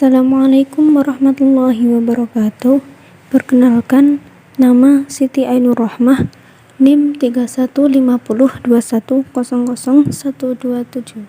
Assalamualaikum warahmatullahi wabarakatuh. Perkenalkan, nama Siti Ainur Rahmah, NIM 315021000127.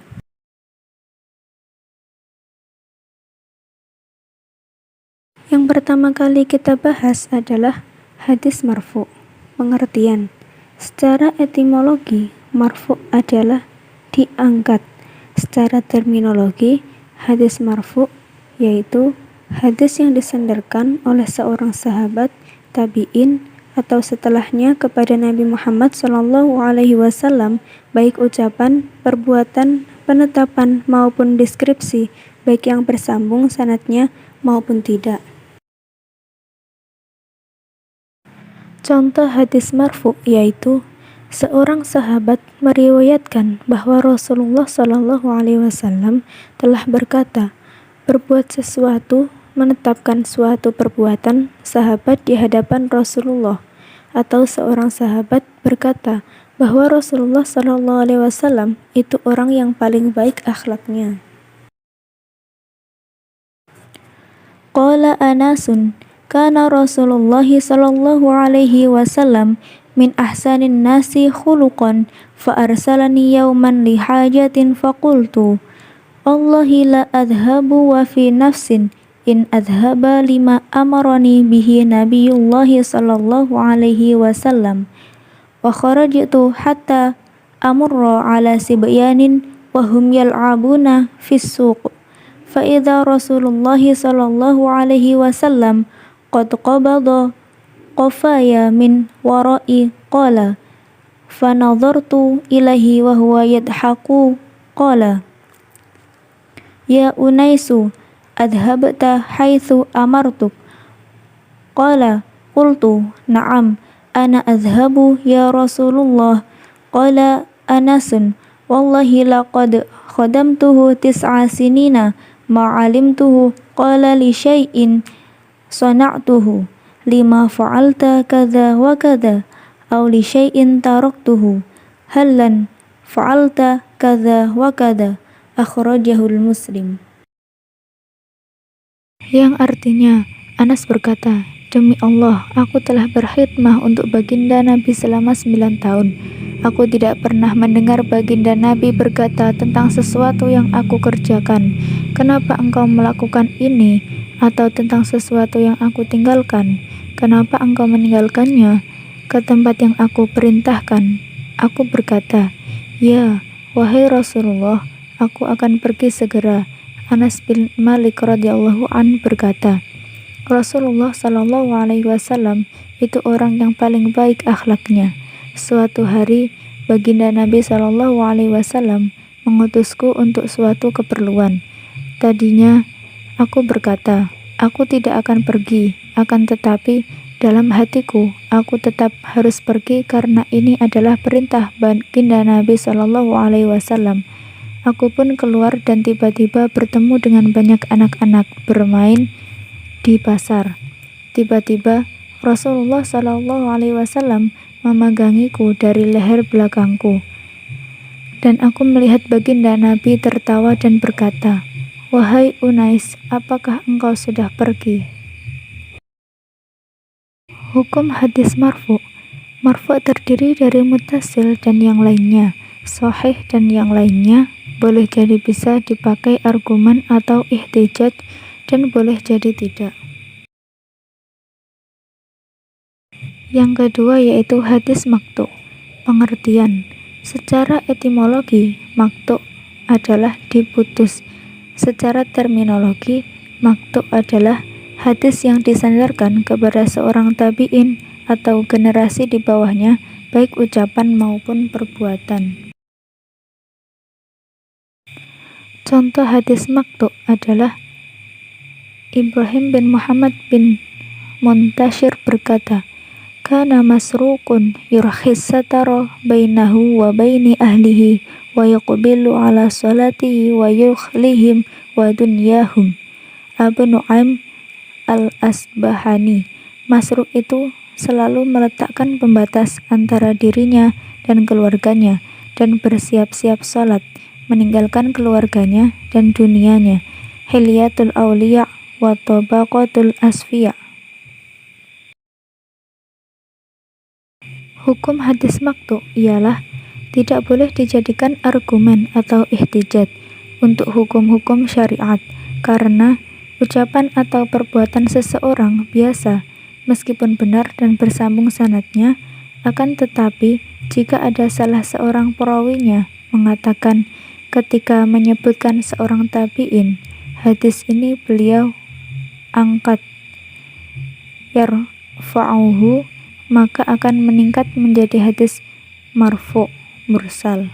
Yang pertama kali kita bahas adalah hadis marfu. Pengertian. Secara etimologi, marfu adalah diangkat. Secara terminologi, hadis marfu yaitu hadis yang disandarkan oleh seorang sahabat, tabi'in, atau setelahnya kepada Nabi Muhammad SAW, baik ucapan, perbuatan, penetapan, maupun deskripsi, baik yang bersambung sanadnya maupun tidak. Contoh hadis marfu yaitu seorang sahabat meriwayatkan bahwa Rasulullah SAW telah berkata, berbuat sesuatu, menetapkan suatu perbuatan sahabat di hadapan Rasulullah, atau seorang sahabat berkata bahwa Rasulullah SAW itu orang yang paling baik akhlaknya. Qala Anasun, kana Rasulullah SAW min ahsanin nasi khuluqan, fa arsalani yawman li hajatin faqultu Allahi la adhabu wa fi nafsin in adhaba lima amarani bihi nabiyullahi sallallahu alaihi wasallam wa kharajtu hatta amurra ala sibyanin wa hum yal'abuna fis suq fa idza Rasulullah sallallahu alaihi wasallam qad qabada qafaya min wara'i qala fa nadartu ilaihi wa huwa yadhaku qala Ya Unaisu, adhabta haitsu amartuk. Qala, qultu, na'am, ana adhabu ya Rasulullah. Qala Anasun, wallahi laqad khadamtuhu 9 sinina ma'alimtuhu qala li syai'in sana'tuhu lima fa'alta kadha wa kadha aw li syai'in taraktuhu hallan fa'alta kadha wa kadha. Akhrajahul Muslim. Yang artinya, Anas berkata, demi Allah, aku telah berkhidmah untuk baginda Nabi selama 9 tahun. Aku tidak pernah mendengar baginda Nabi berkata tentang sesuatu yang aku kerjakan, kenapa engkau melakukan ini? Atau tentang sesuatu yang aku tinggalkan, kenapa engkau meninggalkannya? Ke tempat yang aku perintahkan. Aku berkata, ya, wahai Rasulullah, aku akan pergi segera. Anas bin Malik radhiyallahu an berkata, Rasulullah sallallahu alaihi wasallam itu orang yang paling baik akhlaknya. Suatu hari, baginda Nabi sallallahu alaihi wasallam mengutusku untuk suatu keperluan. Tadinya, aku berkata, aku tidak akan pergi, akan tetapi dalam hatiku, aku tetap harus pergi karena ini adalah perintah baginda Nabi sallallahu alaihi wasallam. Aku pun keluar dan tiba-tiba bertemu dengan banyak anak-anak bermain di pasar. Tiba-tiba Rasulullah SAW memegangiku dari leher belakangku. Dan aku melihat baginda Nabi tertawa dan berkata, wahai Unais, apakah engkau sudah pergi? Hukum hadis marfu. Marfu terdiri dari muttasil dan yang lainnya, sahih dan yang lainnya. Boleh jadi bisa dipakai argumen atau ihtijaj dan boleh jadi tidak. Yang kedua yaitu hadis maqtu. Pengertian. Secara etimologi, maqtu adalah diputus. Secara terminologi, maqtu adalah hadis yang disandarkan kepada seorang tabi'in atau generasi di bawahnya, baik ucapan maupun perbuatan. Contoh hadis maqtu adalah Ibrahim bin Muhammad bin Muntashir berkata, kana Masruqun yurkhis satara bainahu wa baini ahlihi wa yuqbilu ala salatihi wa yukhlihim wa dunyahum. Abu Nu'aim al-Asbahani. Masruq itu selalu meletakkan pembatas antara dirinya dan keluarganya dan bersiap-siap salat, meninggalkan keluarganya dan dunianya. Hilyatul Auliya wa Tabaqatul Asfiya. Hukum hadis maqtu ialah tidak boleh dijadikan argumen atau ihtijaj untuk hukum-hukum syariat, karena ucapan atau perbuatan seseorang biasa meskipun benar dan bersambung sanadnya, akan tetapi jika ada salah seorang perawinya mengatakan ketika menyebutkan seorang tabi'in, hadis ini beliau angkat, yarfa'uhu, maka akan meningkat menjadi hadis marfu' mursal.